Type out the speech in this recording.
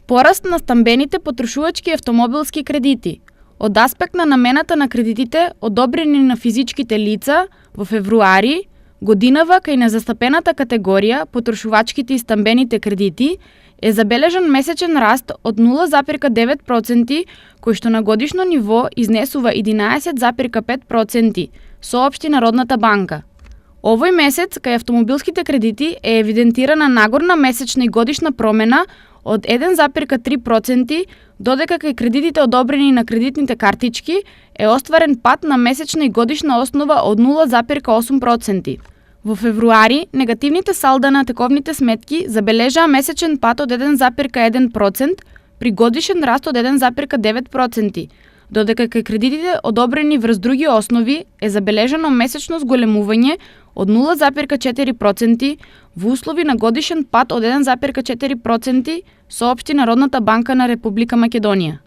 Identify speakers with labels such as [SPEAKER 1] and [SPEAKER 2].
[SPEAKER 1] Пораст на стамбените потрошувачки автомобилски кредити. Од аспект на намената на кредитите, одобрени на физичките лица, во февруари, годинава кај незастапената категорија потрошувачките и стамбените кредити е забележан месечен раст од 0,9%, кој што на годишно ниво изнесува 11,5%, соопшти Народната банка. Овој месец кај автомобилските кредити е евидентирана нагорна месечна и годишна промена од 1,3%, додека кај кредитите одобрени на кредитните картички е остварен пат на месечна и годишна основа од 0,8%. Во февруари, негативните салда на тековните сметки забележаа месечен пат од 1,1% при годишен раст од 1,9%, додека кај кредитите одобрени врз други основи е забележано месечно зголемување од 0,4% во услови на годишен пат од 1,4%, соопшти Народната банка на Република Македонија.